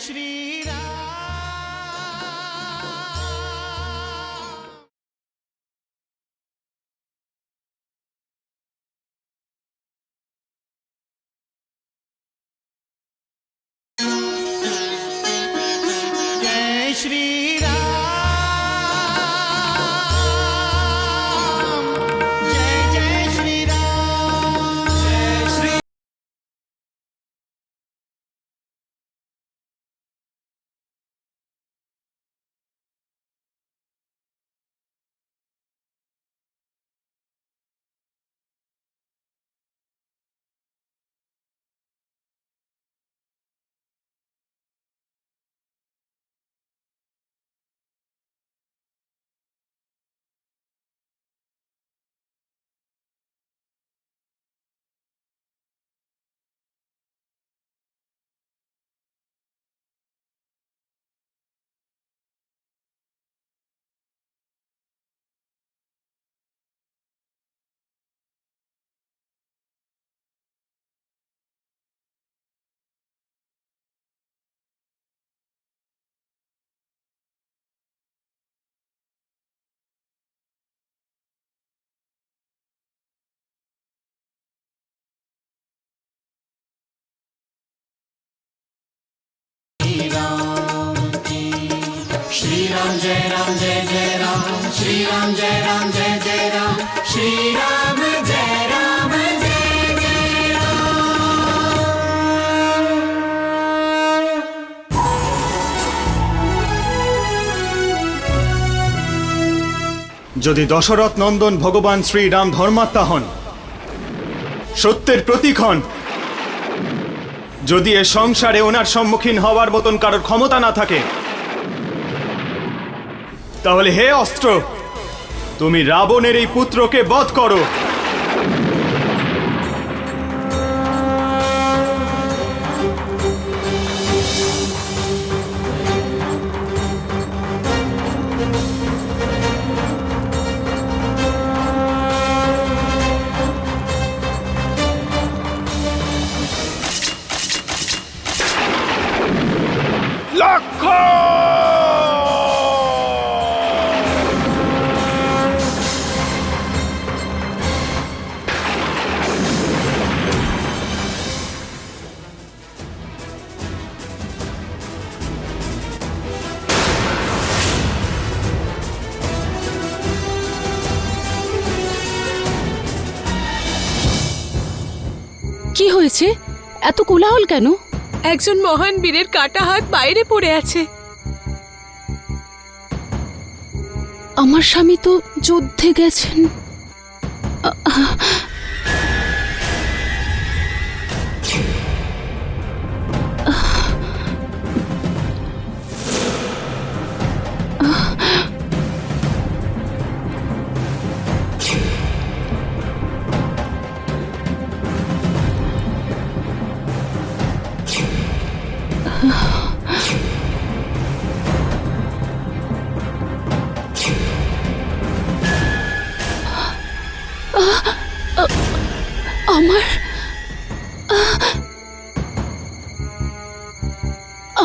श्री राम। जय श्री राम। जय जय श्री राम। जय श्री राम जय राम जय जय राम। श्री राम जय राम जय जय राम। श्री राम जय राम जय जय राम। যদি দশরথ নন্দন ভগবান শ্রীরাম ধর্মাত্মা হন, সত্যের প্রতীক হন, যদি এ সংসারে ওনার সম্মুখীন হওয়ার মতন কারোর ক্ষমতা না থাকে, তাহলে হে অস্ত্র, তুমি রাবণের এই পুত্রকে বধ করো। কি হয়েছে? এত কোলাহল কেন? একজন মহান বীরের কাটা হাত বাইরে পড়ে আছে। আমার স্বামী তো যুদ্ধে গেছেন।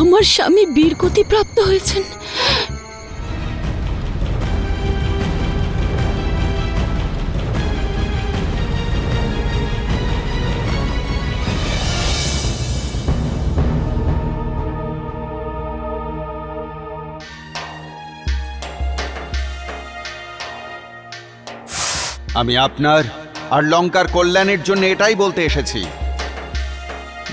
আমার স্বামী বীরগতি প্রাপ্ত হয়েছেন। আমি আপনার আর লঙ্কার কল্যাণের জন্য এটাই বলতে এসেছি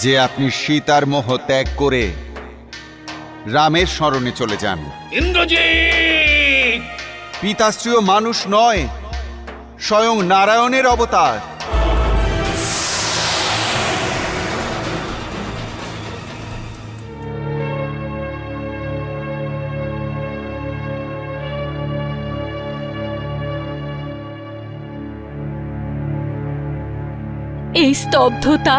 যে আপনি সীতার মোহ ত্যাগ করে রামের শরণে চলে যান। ইন্দ্রজিৎ! পিতাশ্রীও মানুষ নয়, স্বয়ং নারায়ণের অবতার। এই স্তব্ধতা,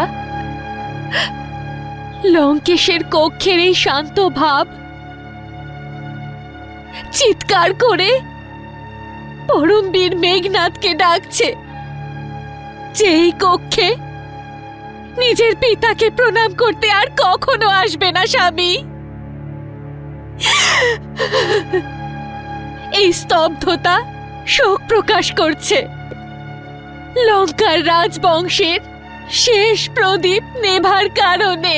লঙ্কেশের কক্ষের এই শান্ত ভাব, চিৎকার করে পরমবীর মেঘনাথকে ডাকছে, যে এই কক্ষে নিজের পিতাকে প্রণাম করতে আর কখনো আসবে না স্বামী। এই স্তব্ধতা শোক প্রকাশ করছে। লঙ্কার রাজবংশের শেষ প্রদীপ নেভার কারণে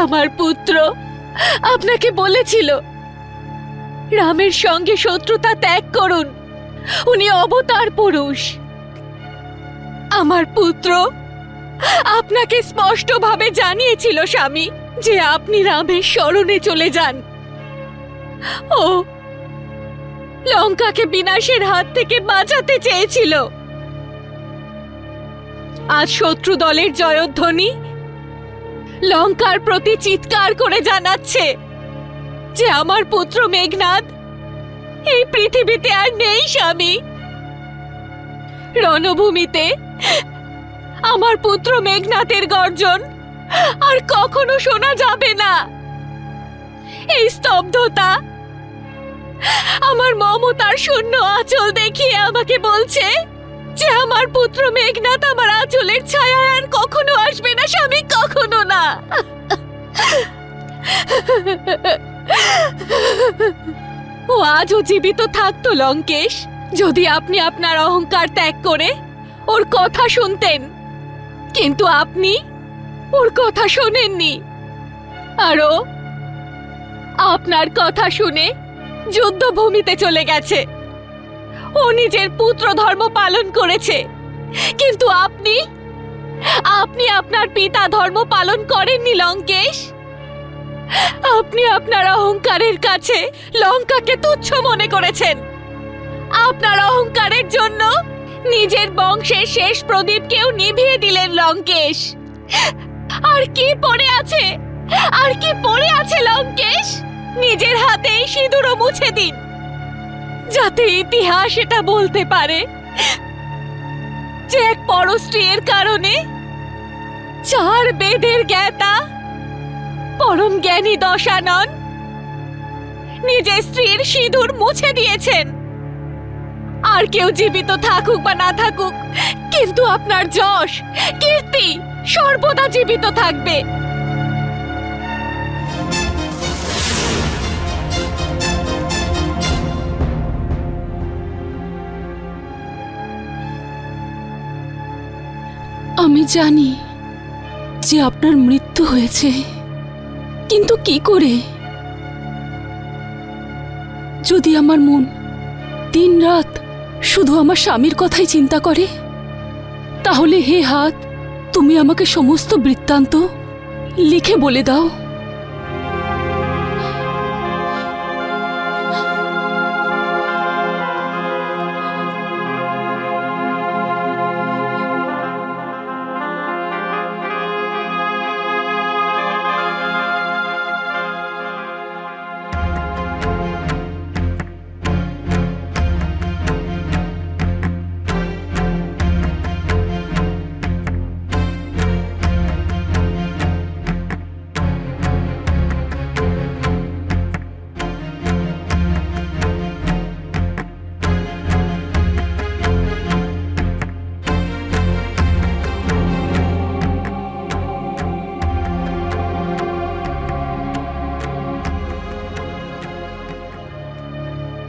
আমার পুত্র আপনাকে বলেছিল রামের সঙ্গে শত্রুতা ত্যাগ করুন, উনি অবতার পুরুষ। আমার পুত্র আপনাকে স্পষ্টভাবে জানিয়েছিল স্বামী যে আপনি রামের শরণে চলে যান। ও লঙ্কাকে বিনাশের হাত থেকে বাঁচাতে চেয়েছিল। আজ শত্রু দলের জয়ধ্বনি লঙ্কার প্রতি চিৎকার করে জানাচ্ছে যে আমার পুত্র মেঘনাদ এই পৃথিবীতে আর নেই স্বামী। রণভূমিতে আমার পুত্র মেঘনাদের গর্জন আর কখনো শোনা যাবে না। এই স্তব্ধতা আমার মমতার শূন্য আঁচল দেখিয়ে আমাকে বলছে যে আমার পুত্র মেঘনাদ আমার আঁচলের ছায়ায় আর কখনো আসবে না স্বামী, কখনো না। ও আজও জীবিত থাকতো লঙ্কেশ, যদি আপনি আপনার অহংকার ত্যাগ করে ওর কথা শুনতেন, কিন্তু আপনি ওর কথা শোনেননি। আরও আপনার কথা শুনে যুদ্ধভূমিতে চলে গেছে। ও নিজের পুত্র ধর্ম পালন করেছে, কিন্তু আপনি আপনার পিতা ধর্ম পালন করেননি লঙ্কেশ। আপনি আপনার অহংকারের কাছে লঙ্কাকে তুচ্ছ মনে করেছেন। আপনার অহংকারের জন্য নিজের বংশের শেষ প্রদীপকেও নিভিয়ে দিলেন লঙ্কেশ। আর কি পড়ে আছে, আর কি পড়ে আছে লঙ্কেশ? নিজের হাতেই সিঁদুরও মুছে দিন, যাতে ইতিহাস এটা বলতে পারে যে এক পরস্ত্রীর কারণে 4 বেদের জ্ঞাতা পরম জ্ঞানী দশানন নিজের স্ত্রীর সিঁদুর মুছে দিয়েছেন। আর কেউ জীবিত থাকুক বা না থাকুক, কিন্তু আপনার যশ কীর্তি সর্বদা জীবিত থাকবে। আমি জানি যে আপনার মৃত্যু হয়েছে, কিন্তু কি করে? যদি আমার মন দিনরাত শুধু আমার স্বামীর কথাই চিন্তা করে, তাহলে হে হাত, তুমি আমাকে সমস্ত বৃত্তান্ত লিখে বলে দাও।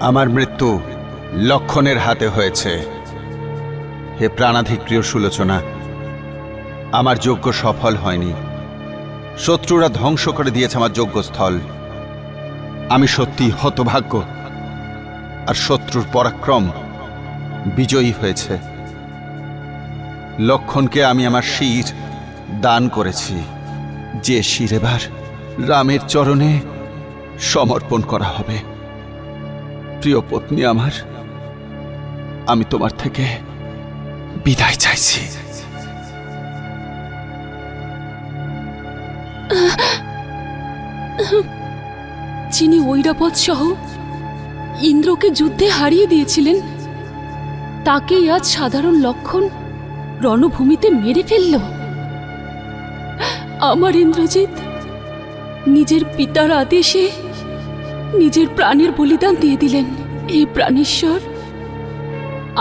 আমার মৃত্যু লক্ষণের হাতে হয়েছে। হে প্রাণাধিক প্রিয় সুলোচনা, আমার যজ্ঞ সফল হয়নি। শত্রুরা ধ্বংস করে দিয়েছে আমার যজ্ঞস্থল। আমি সত্যি হতভাগ্য, আর শত্রুর পরাক্রম বিজয়ী হয়েছে। লক্ষণকে আমি আমার শির দান করেছি, যে শির এবার রামের চরণে সমর্পণ করা হবে। প্রিয় পত্নী আমার, আমি তোমার থেকে বিদায় চাইছি। যিনি ঐরাবত সহ ইন্দ্রকে যুদ্ধে হারিয়ে দিয়েছিলেন, তাকেই আজ সাধারণ লক্ষণ রণভূমিতে মেরে ফেলল। আমার ইন্দ্রজিৎ নিজের পিতার আদেশে নিজের প্রাণের বলিদান দিয়ে দিলেন। এই প্রাণেশ্বর,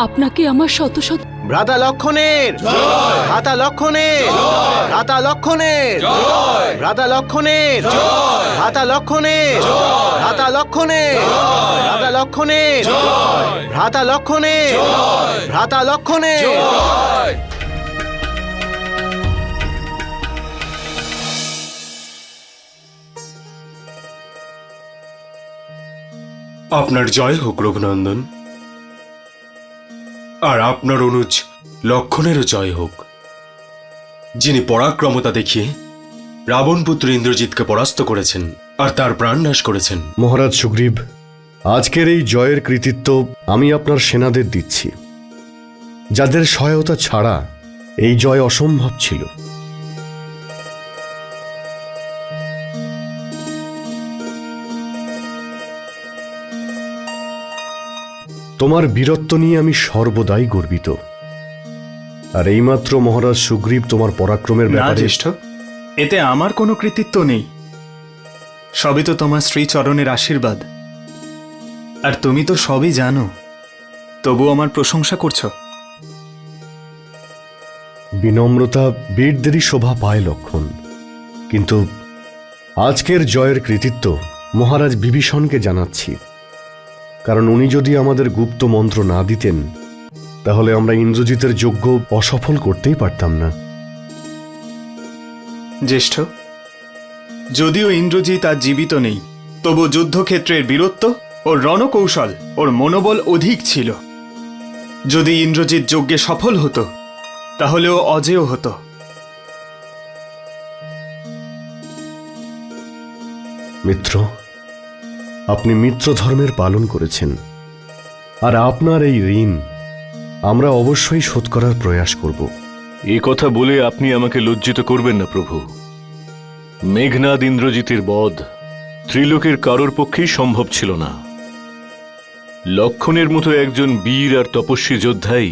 আপনাকে আমার শত শত ভ্রাতা লক্ষণের, ভ্রাতা লক্ষণের, ভ্রাতা লক্ষণের ভ্রাতা লক্ষণের ভ্রাতা লক্ষণের ভ্রাতা লক্ষণের ভ্রাতা লক্ষণের ভ্রাতা লক্ষণের ভ্রাতা লক্ষণের। আপনার জয় হোক রঘুনন্দন, আর আপনার অনুজ লক্ষণেরও জয় হোক, যিনি পরাক্রমতা দেখিয়ে রাবণ পুত্র ইন্দ্রজিৎকে পরাস্ত করেছেন আর তার প্রাণ নাশ করেছেন। মহারাজ সুগ্রীব, আজকের এই জয়ের কৃতিত্ব আমি আপনার সেনাদের দিচ্ছি, যাদের সহায়তা ছাড়া এই জয় অসম্ভব ছিল। তোমার বীরত্ব নিয়ে আমি সর্বদাই গর্বিত, আর এইমাত্র মহারাজ সুগ্রীব তোমার পরাক্রমের না ব্যাপারে জ্যেষ্ঠ, এতে আমার কোনো কৃতিত্ব নেই, সবই তো তোমার শ্রীচরণের আশীর্বাদ। আর তুমি তো সবই জানো, তবু আমার প্রশংসা করছো। বিনম্রতা বীরদেরই শোভা পায় লক্ষণ, কিন্তু আজকের জয়ের কৃতিত্ব মহারাজ বিভীষণকে জানাচ্ছি, কারণ উনি যদি আমাদের গুপ্ত মন্ত্র না দিতেন তাহলে আমরা ইন্দ্রজিতের যজ্ঞ অসফল করতেই পারতাম না। জ্যেষ্ঠ, যদিও ইন্দ্রজিৎ আজ জীবিত নেই, তবু যুদ্ধক্ষেত্রের বীরত্ব ও রণকৌশল ওর মনোবল অধিক ছিল। যদি ইন্দ্রজিৎ যজ্ঞে সফল হতো তাহলে ও অজেয় হতো। মিত্র, আপনি মিত্র ধর্মের পালন করেছেন, আর আপনার এই ঋণ আমরা অবশ্যই শোধ করার প্রয়াস করব। এ কথা বলে আপনি আমাকে লজ্জিত করবেন না প্রভু। মেঘনাদ ইন্দ্রজিতের বধ ত্রিলোকের কারোর পক্ষেই সম্ভব ছিল না। লক্ষণের মতো একজন বীর আর তপস্বী যোদ্ধাই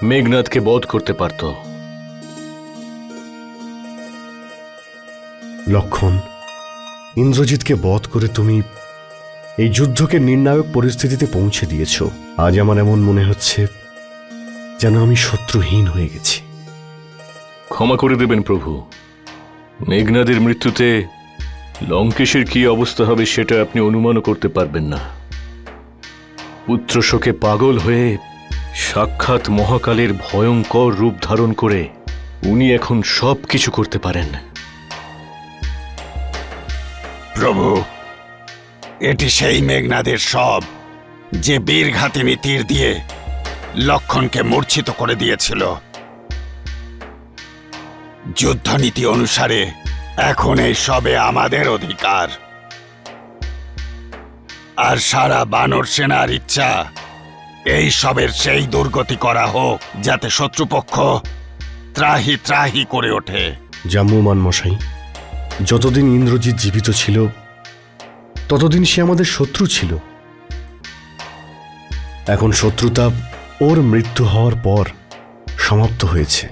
মেঘনাদকে বধ করতে পারত। লক্ষণ, ইন্দ্রজিৎকে বধ করে তুমি এই যুদ্ধকে নির্ণায়ক পরিস্থিতিতে পৌঁছে দিয়েছ। আজ আমার এমন মনে হচ্ছে যেন আমি শত্রুহীন হয়ে গেছি। ক্ষমা করে দেবেন প্রভু। মেঘনাদের মৃত্যুতে লঙ্কেশের কি অবস্থা হবে সেটা আপনি অনুমানও করতে পারবেন না। পুত্র শোকে পাগল হয়ে সাক্ষাৎ মহাকালের ভয়ঙ্কর রূপ ধারণ করে উনি এখন সব কিছু করতে পারেন। প্রভু, এটি সেই মেঘনাদের সব, যে বীরঘাতিনী তীর দিয়ে লক্ষণকে মূর্ছিত করে দিয়েছিল। যুদ্ধনীতি অনুসারে এখন এই সবে আমাদের অধিকার, আর সারা বানর সেনার ইচ্ছা এই সবের সেই দুর্গতি করা হোক যাতে শত্রুপক্ষ ত্রাহি ত্রাহি করে ওঠে। জাম্বুমান মশাই, যতদিন ইন্দ্রজিৎ জীবিত ছিল ততদিন সে আমাদের শত্রু ছিল। এখন শত্রুতা ওর মৃত্যু হওয়ার পর সমাপ্ত হয়েছে।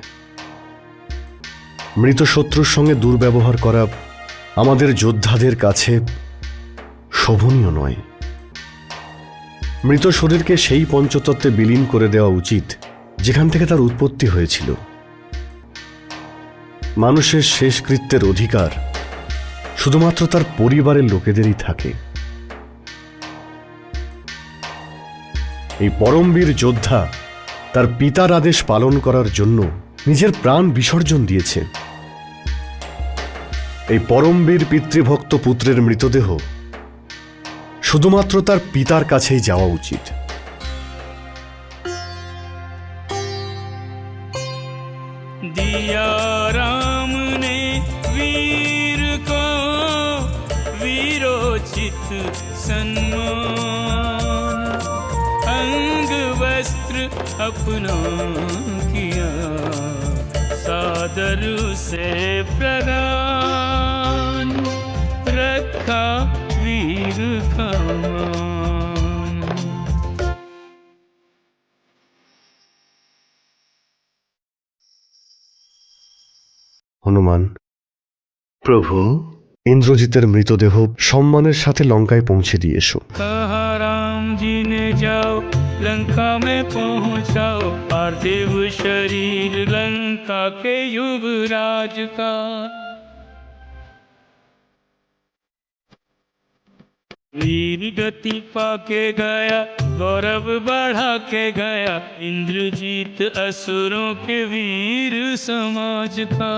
মৃত শত্রুর সঙ্গে দুর্ব্যবহার করা আমাদের যোদ্ধাদের কাছে শোভনীয় নয়। মৃত শরীরকে সেই পঞ্চতত্ত্বে বিলীন করে দেওয়া উচিত যেখান থেকে তার উৎপত্তি হয়েছিল। মানুষের শেষকৃত্যের অধিকার শুধুমাত্র তার পরিবারের লোকেদেরই থাকে। এই পরমবীর যোদ্ধা তার পিতার আদেশ পালন করার জন্য নিজের প্রাণ বিসর্জন দিয়েছে। এই পরমবীর পিতৃভক্ত পুত্রের মৃতদেহ শুধুমাত্র তার পিতার কাছেই যাওয়া উচিত। दिया राम ने वीर को वीरोचित सम्मान, अंग वस्त्र अपना किया सादर से प्रदान, रखा वीर का मान। হনুমান, প্রভু, ইন্দ্রজিতের মৃতদেহ সম্মানের সাথে লঙ্কায় পৌঁছে দিয়ে এসো। कहा राम जी ने जाओ लंका में पहुंचाओ पार्थिव शरीर लंका के युवराज का। वीर गति पाके गया गौरव बढ़ा के गया इंद्रजीत असुरों के वीर समाज का।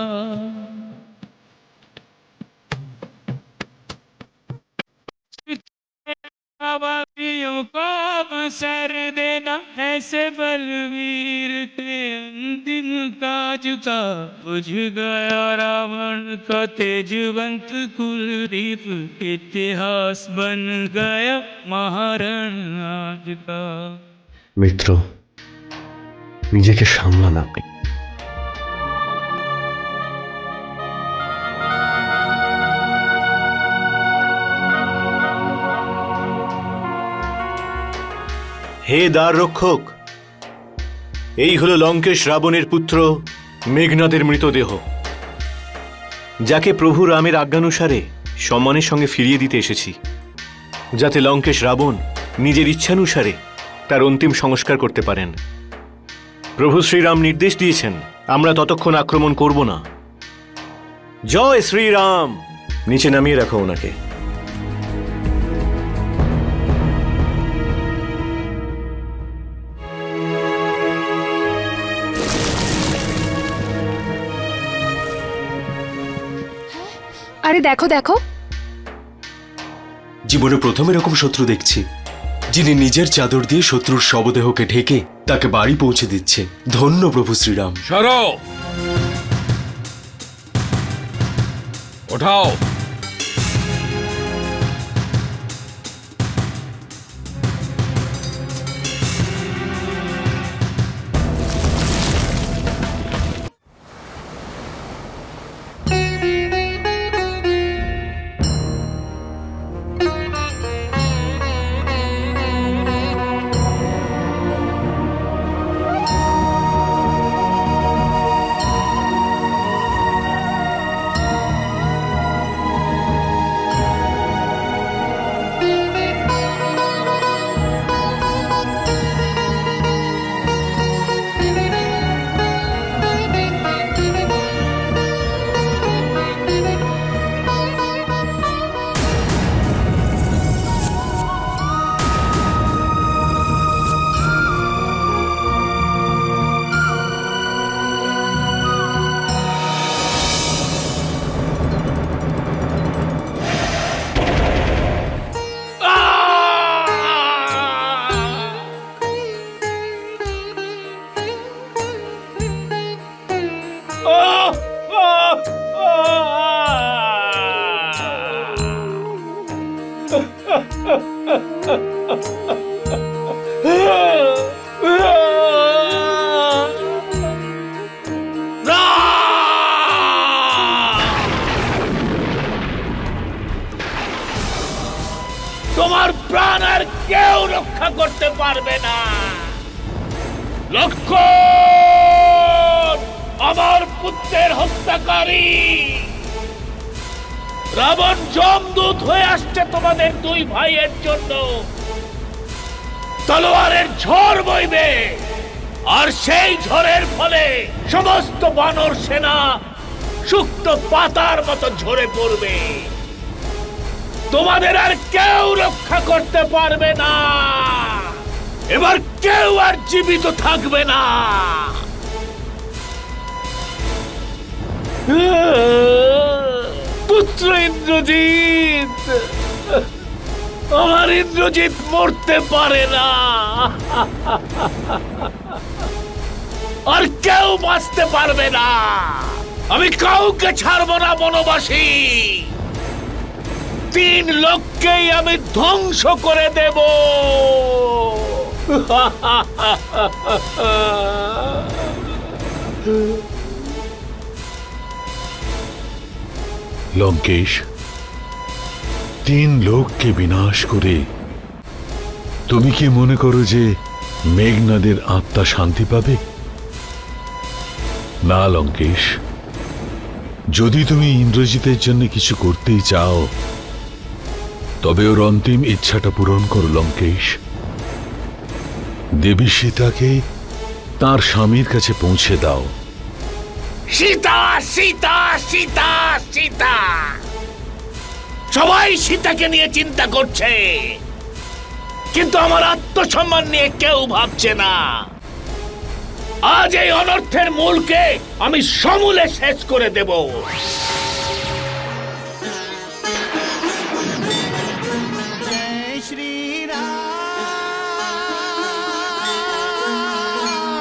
बाबाओं को अवसर देना ऐसे बलवीर के अंतिम काज का। बुझ गया रावण का तेजवंत कुलदीप इतिहास बन गया महारण आज का। মিত্র, নিজেকে সামলা না। হে দ্বার রক্ষক, এই হলো লঙ্কেশ রাবণের পুত্র মেঘনাদের মৃতদেহ, যাকে প্রভু রামের আজ্ঞানুসারে সম্মানের সঙ্গে ফিরিয়ে দিতে এসেছি, যাতে লঙ্কেশ রাবণ নিজের ইচ্ছানুসারে তার অন্তিম সংস্কার করতে পারেন। প্রভু শ্রীরাম নির্দেশ দিয়েছেন আমরা ততক্ষণ আক্রমণ করব না। জয় শ্রীরাম। নিচে নামিয়ে রাখো ওনাকে। আরে দেখো দেখো, জীবনে প্রথম এরকম শত্রু দেখছি, যিনি নিজের চাদর দিয়ে শত্রুর শবদেহকে ঢেকে তাকে বাড়ি পৌঁছে দিচ্ছে। ধন্য প্রভু শ্রীরাম। সরো, ওঠাও। তোমার প্রাণ আর কেউ রক্ষা করতে পারবে না। লক্ষণ, আমার পুত্রের হত্যাকারী রাবণ যমদূত হয়ে আসছে তোমাদের দুই ভাইয়ের জন্য। তলোয়ারের ঝড় বইবে, আর সেই ঝড়ের ফলে সমস্ত বানর সেনা শুকনো পাতার মতো ঝরে পড়বে। তোমাদের আর কেউ রক্ষা করতে পারবে না। এবার কেউ আর জীবিত থাকবে না। পুত্র ইন্দ্রজিৎ, আমার ইন্দ্রজিৎ মরতে পারে না, আর কেউ বাঁচতে পারবে না। আমি কাউকে ছাড়বো না বনবাসী। 3 লোককেই আমি ধ্বংস করে দেব। লঙ্কেশ, 3 লোককে বিনাশ করে তুমি কি মনে করো যে মেঘনাদের আত্মা শান্তি পাবে? না লঙ্কেশ, যদি তুমি ইন্দ্রজিতের জন্য কিছু করতেই চাও তবে ওর অন্তিম ইচ্ছাটা পূরণ করো লঙ্কেশ। দেবী সীতাকে তার স্বামীর কাছে পৌঁছে দাও। সীতা সীতা সীতা সীতা, সবাই সীতাকে নিয়ে চিন্তা করছে, কিন্তু আমার আত্মসম্মান নিয়ে কেউ ভাবছে না। আজ এই অনর্থের মূলকে আমি সমূলে শেষ করে দেব।